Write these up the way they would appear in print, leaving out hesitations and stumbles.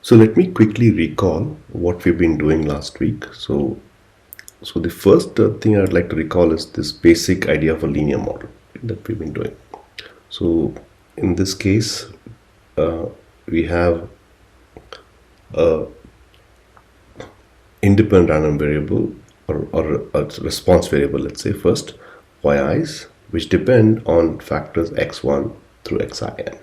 So let me quickly recall what we've been doing last week. So the first thing I'd like to recall is this basic idea of a linear model that we've been doing. So in this case, we have a independent random variable or a response variable, let's say first, yi's, which depend on factors x1 through xin.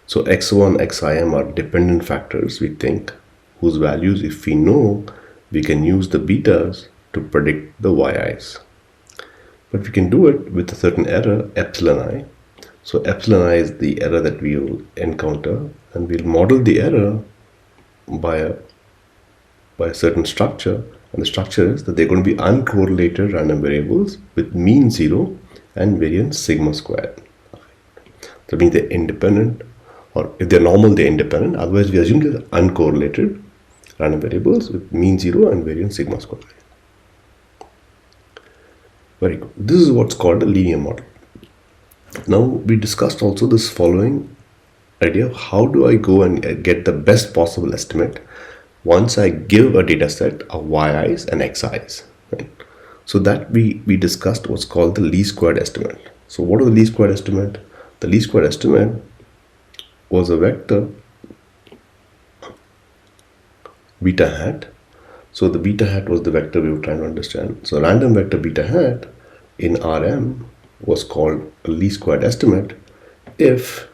So x1, xim are dependent factors, we think, whose values, if we know, we can use the betas to predict the yi's. But we can do it with a certain error, epsilon I. So epsilon I is the error that we will encounter, and we'll model the error by a certain structure. And the structure is that they're going to be uncorrelated random variables with mean 0 and variance sigma squared. That means they're independent, or if they're normal, they're independent. Otherwise, we assume they're uncorrelated random variables with mean 0 and variance sigma squared. Very good. This is what's called a linear model. Now, we discussed also this following idea of how do I go and get the best possible estimate once I give a data set of yi's and xi's. Right? So that we discussed what's called the least squared estimate. So what is the least squared estimate? The least squared estimate was a vector beta hat. So the beta hat was the vector we were trying to understand. So random vector beta hat in Rm was called a least squared estimate if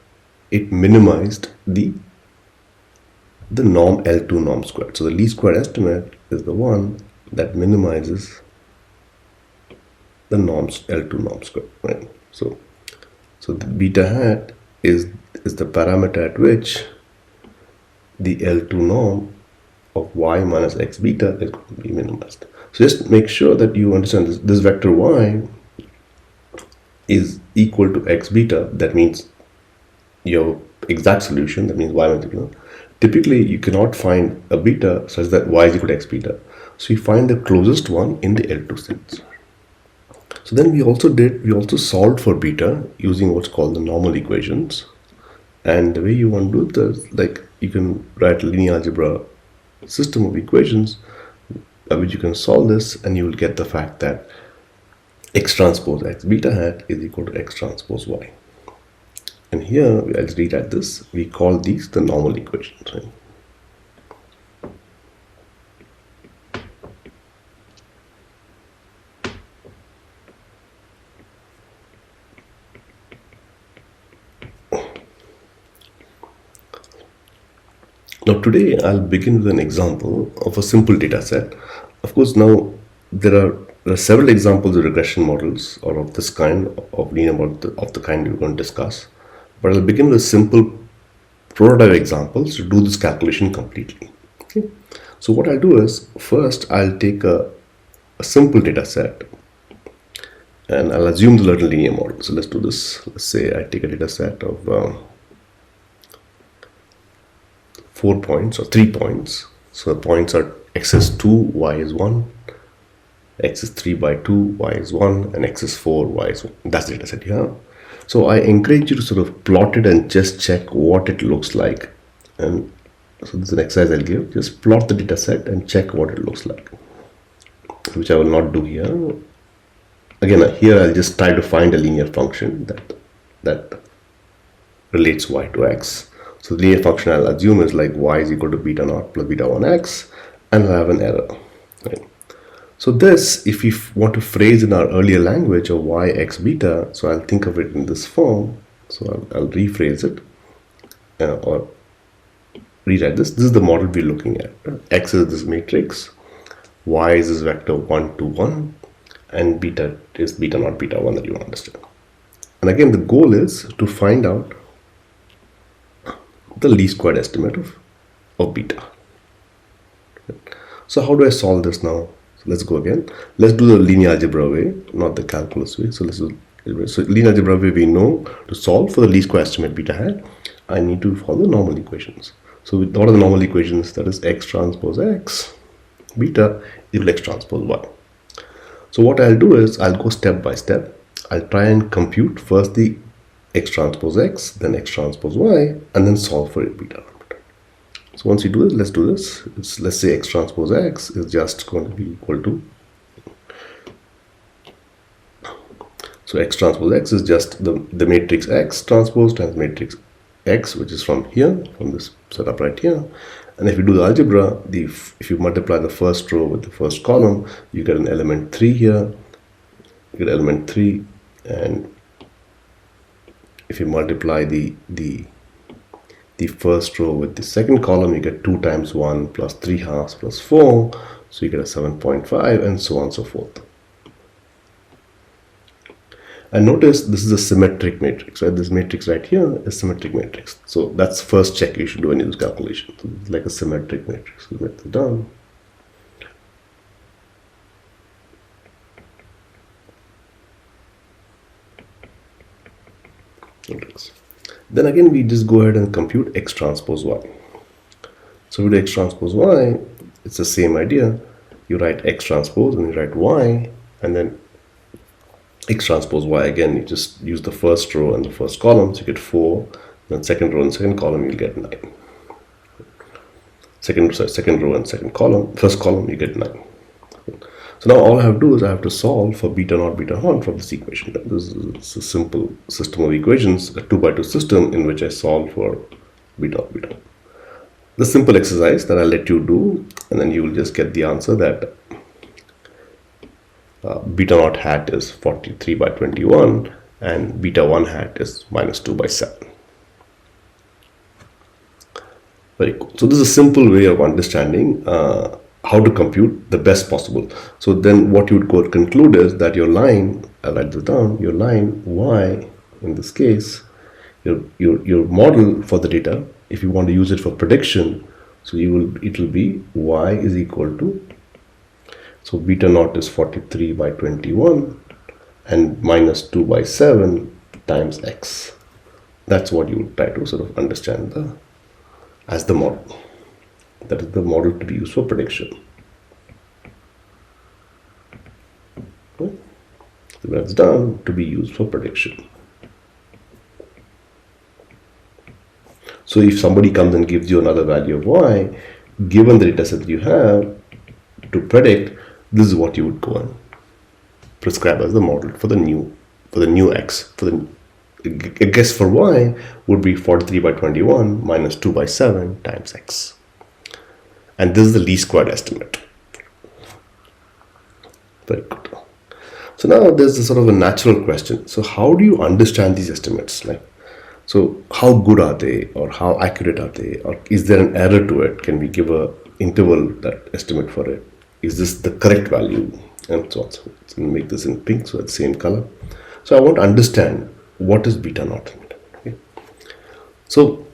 it minimized the norm L2 norm squared. So the least squared estimate is the one that minimizes the norms L2 norm squared, right? So the beta hat is the parameter at which the L2 norm of y minus x beta is going to be minimized. So just make sure that you understand this vector y is equal to x beta. That means your exact solution, that means y minus x beta. Typically, you cannot find a beta such that y is equal to x beta. So you find the closest one in the L2 sense. So then we also solved for beta using what's called the normal equations. And the way you want to do this, like you can write a linear algebra system of equations which you can solve this, and you will get the fact that x transpose x beta hat is equal to x transpose y. And here, let's rewrite this. We call these the normal equations. Right? Now today, I'll begin with an example of a simple data set. Of course, now there are several examples of regression models or of this kind of linear model of the kind we're going to discuss. But I'll begin with simple prototype examples to do this calculation completely. Okay. So what I'll do is, first I'll take a simple data set and I'll assume the linear model. So let's do this. Let's say I take a data set of 4 points or 3 points. So the points are x is 2, y is 1, x is 3 by 2, y is 1, and x is 4, y is 1. That's the data set you have. So I encourage you to sort of plot it and just check what it looks like. And so this is an exercise I'll give. Just plot the data set and check what it looks like, which I will not do here. Again, here I'll just try to find a linear function that relates y to x. So the linear function I'll assume is like y is equal to beta naught plus beta 1x, and I'll have an error. Right? So this, if we want to phrase in our earlier language of y x beta, so I'll think of it in this form. So I'll rephrase it or rewrite this. This is the model we're looking at. X is this matrix, y is this vector 1, 2, 1, and beta is beta naught beta 1 that you understand. And again, the goal is to find out the least squared estimate of beta. So how do I solve this now? So let's go again. Let's do the linear algebra way, not the calculus way. So linear algebra way, we know to solve for the least square estimate beta hat, I need to follow the normal equations. So what are the normal equations? That is x transpose x beta equal x transpose y. So what I'll do is I'll go step by step. I'll try and compute first the x transpose x, then x transpose y, and then solve for beta. So once you do this, let's do this. Let's say x transpose x is just going to be equal to, so x transpose x is just the matrix x transpose times matrix x, which is from here, from this setup right here. And if you do the algebra, if you multiply the first row with the first column, you get an element 3 here, you get element 3, and if you multiply the first row with the second column, you get 2 times 1 plus 3 halves plus 4, so you get a 7.5, and so on and so forth. And notice this is a symmetric matrix, right? This matrix right here is symmetric matrix. So that's first check you should do when you do this calculation. So it's like a symmetric matrix. So let it down. Then again, we just go ahead and compute x transpose y. So we do x transpose y, it's the same idea. You write x transpose and you write y, and then x transpose y, again, you just use the first row and the first column, so you get 4, then second row and second column, you'll get 9. Second row and second column, first column, you get 9. So now all I have to do is I have to solve for beta naught from this equation. This is a simple system of equations, a 2x2 system in which I solve for beta naught. The simple exercise that I'll let you do, and then you will just get the answer that beta naught hat is 43 by 21 and beta 1 hat is minus 2 by 7. Very cool. So this is a simple way of understanding how to compute the best possible. So then what you would go conclude is that your line, I'll write this down, your line y in this case, your model for the data, if you want to use it for prediction, so it will be y is equal to, so beta naught is 43 by 21 and minus 2 by 7 times x. That's what you would try to sort of understand as the model. That is the model to be used for prediction. Okay. So that's done to be used for prediction. So if somebody comes and gives you another value of y, given the data set that you have to predict, this is what you would go and prescribe as the model for the new x. For the guess for y would be 43 by 21 minus 2 by 7 times x. And this is the least squared estimate. Very good. So now there's a sort of a natural question. So how do you understand these estimates? So how good are they, or how accurate are they, or is there an error to it? Can we give a interval that estimate for it? Is this the correct value? And so on. So let's make this in pink, so it's the same color. So I want to understand what is beta naught. Okay. So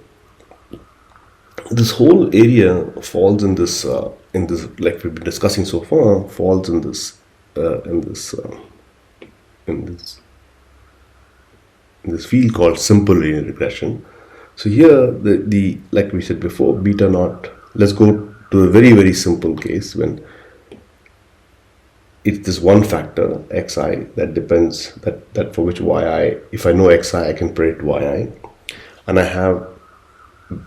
this whole area falls in this like we've been discussing so far, falls in this field called simple linear regression. So here the like we said before, beta naught, let's go to a very, very simple case when it's this one factor xi that depends, that for which yi, if I know xi, I can predict yi, and I have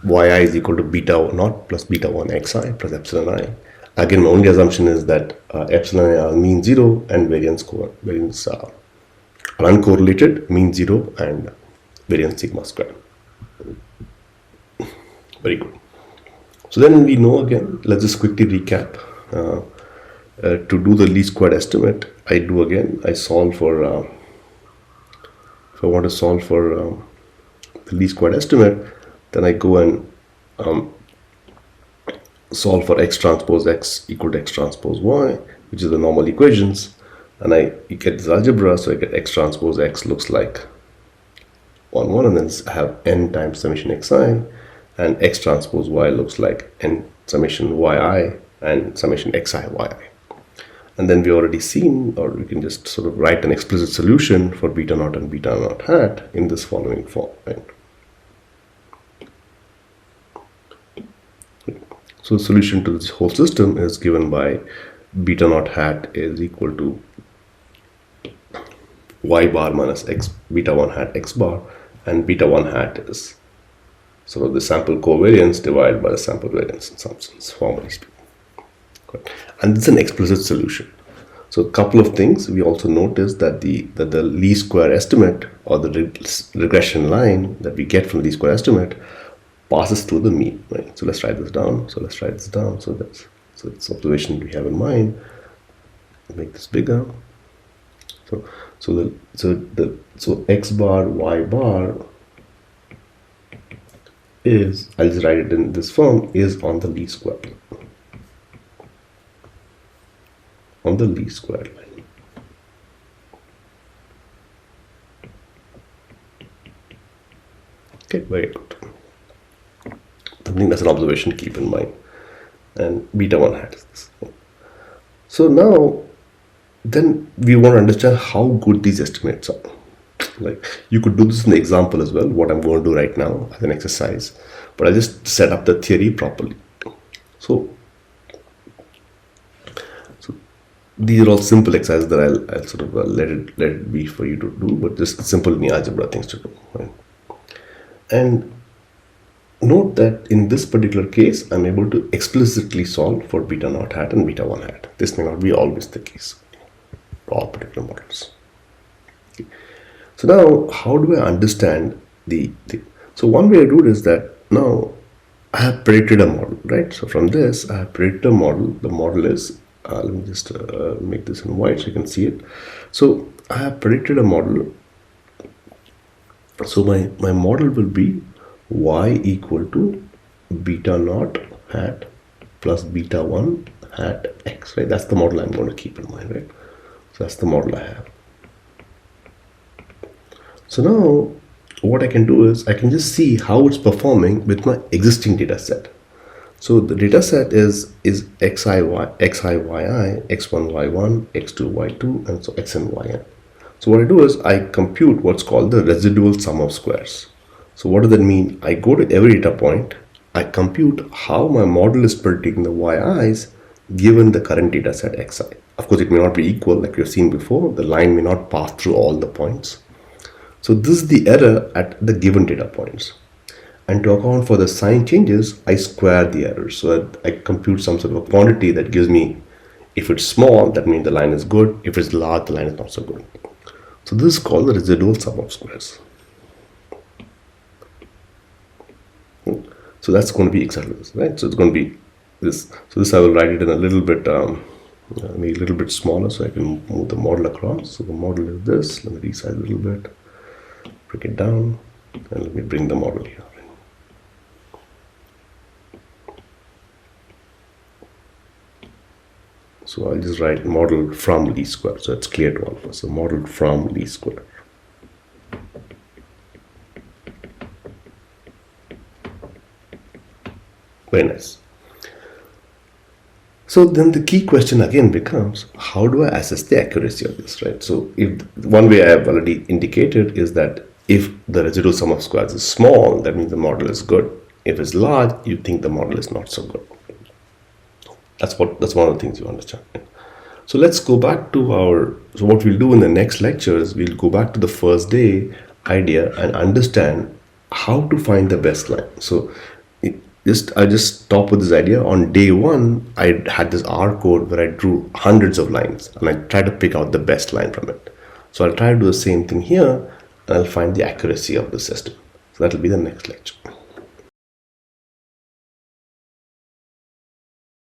yi is equal to beta naught plus beta 1 xi plus epsilon I. Again, my only assumption is that epsilon I are mean 0 and variance are uncorrelated, mean 0 and variance sigma square. Very good. So then we know, again, let's just quickly recap. To do the least squared estimate, I solve for, if I want to solve for the least squared estimate, then I go and solve for x transpose x equal to x transpose y, which is the normal equations, and you get this algebra, so I get x transpose x looks like 1, 1, and then I have n times summation xi, and x transpose y looks like n summation yi and summation xi yi. And then we already seen, or we can just sort of write an explicit solution for beta naught and beta naught hat in this following form, right? So the solution to this whole system is given by beta naught hat is equal to y bar minus x beta 1 hat x bar, and beta 1 hat is sort of the sample covariance divided by the sample variance in some sense, formally speaking. Good. And this is an explicit solution. So a couple of things we also notice that the least square estimate, or the regression line that we get from the least square estimate, passes through the mean, right? So let's write this down. So it's observation we have in mind. Make this bigger. So x bar y bar is, I'll just write it in this form, is on the least square. On the least square line. Okay, very good. I think that's an observation to keep in mind. And beta 1 hat is this. So now, then we want to understand how good these estimates are. Like, you could do this in the example as well, what I'm going to do right now as an exercise, but I'll just set up the theory properly. So these are all simple exercises that I'll sort of let it be for you to do, but just simple linear algebra things to do. Right? And note that in this particular case, I'm able to explicitly solve for beta naught hat and beta 1 hat. This may not be always the case for all particular models. Okay. So now, how do I understand so one way I do it is that now I have predicted a model, right? So from this, I have predicted a model. The model is, let me just make this in white so you can see it. So I have predicted a model. So my model will be y equal to beta naught hat plus beta 1 hat x, right? That's the model I'm going to keep in mind, right? So that's the model I have. So now what I can do is I can just see how it's performing with my existing data set. So the data set is xi, yi, x1, y1, x2, y2, and so xn, yn. So what I do is I compute what's called the residual sum of squares. So what does that mean? I go to every data point, I compute how my model is predicting the yi's given the current data set xi. Of course, it may not be equal like we've seen before. The line may not pass through all the points. So this is the error at the given data points. And to account for the sign changes, I square the error. So I compute some sort of a quantity that gives me, if it's small, that means the line is good. If it's large, the line is not so good. So this is called the residual sum of squares. So that's going to be exactly this, right? So it's going to be this. So this I will write it in a little bit, maybe a little bit smaller so I can move the model across. So the model is this. Let me resize a little bit, break it down, and let me bring the model here. So I'll just write model from least square. So it's clear to all of us. So model from least square. Very nice. So then the key question again becomes, how do I assess the accuracy of this, right? So if one way I have already indicated is that if the residual sum of squares is small, that means the model is good. If it's large, you think the model is not so good. That's one of the things you understand. So let's go back to so what we'll do in the next lectures, we'll go back to the first day idea and understand how to find the best line. So I just stop with this idea. On day one, I had this R code where I drew hundreds of lines and I tried to pick out the best line from it. So I'll try to do the same thing here and I'll find the accuracy of the system. So that'll be the next lecture.